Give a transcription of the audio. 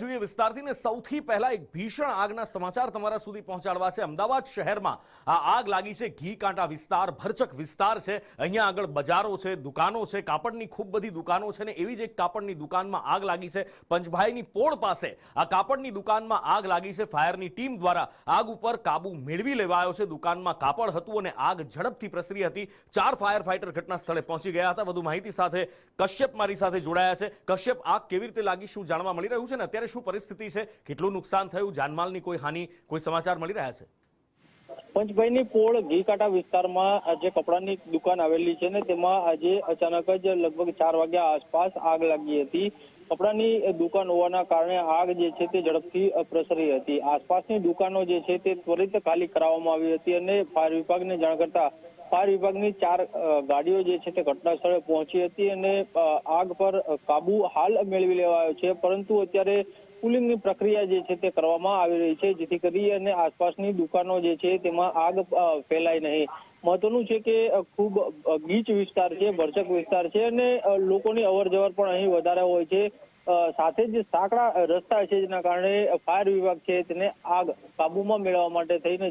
જોઈએ વિસ્તારથી ને સૌથી પહેલા એક ભીષણ આગના સમાચાર તમારા સુધી પહોંચાડવા છે। અમદાવાદ શહેરમાં આ આગ લાગી છે। ઘી કાંટા વિસ્તાર, ભરચક વિસ્તાર છે। અહીંયા આગળ બજારો છે, દુકાનો છે, કાપડની ખૂબ બધી દુકાનો છે ને એવી જ એક કાપડની દુકાનમાં આગ લાગી છે। પંચભાઈની પોળ પાસે આ કાપડની દુકાનમાં આગ લાગી છે। ફાયરની ટીમ દ્વારા આગ ઉપર કાબુ મેળવી લેવાયો છે। દુકાનમાં કાપડ હતું અને આગ ઝડપથી પ્રસરી હતી। 4 ફાયર ફાઈટર ઘટના સ્થળે પહોંચી ગયા હતા। વધુ માહિતી સાથે કશ્યપ મારી સાથે જોડાયા છે। કશ્યપ, આગ કેવી રીતે લાગી, શું જાણવા મળી રહ્યું છે ને અત્યારે શું પરિસ્થિતિ છે, કેટલું નુકસાન થયું, જાનમાલની કોઈ હાનિ, કોઈ સમાચાર મળી રહ્યા છે? પંચભાઈની પોળ ઘીકાંટા વિસ્તારમાં જે કપડાની દુકાન આવેલી છે ને તેમાં આજે અચાનક જ લગભગ 4 વાગ્યા આસપાસ આગ લાગી હતી। કપડાની દુકાન હોવાના કારણે આગ જે છે તે ઝડપથી પ્રસરી હતી। આસપાસની દુકાનો જે છે તે ત્વરિત ખાલી કરાવવામાં આવી હતી અને ફાયર વિભાગને જાણ કરતા ફાયર વિભાગની 4 ગાડીઓ જે છે તે ઘટના સ્થળે પહોંચી હતી અને આગ પર કાબુ હાલ મેળવી લેવાયો છે। પરંતુ અત્યારે કુલિંગની પ્રક્રિયા જે છે તે કરવામાં આવી રહી છે, જેથી કરી અને આસપાસની દુકાનો જે છે તેમાં આગ ફેલાય નહીં। મહત્વનું છે કે ખૂબ ગીચ વિસ્તાર છે, ભરચક વિસ્તાર છે અને લોકોની અવરજવર પણ અહીં વધારે હોય છે। સાથે જ સાંકડા રસ્તા છે, જેના કારણે ફાયર વિભાગ છે તેને આગ કાબુમાં મેળવવા માટે થઈને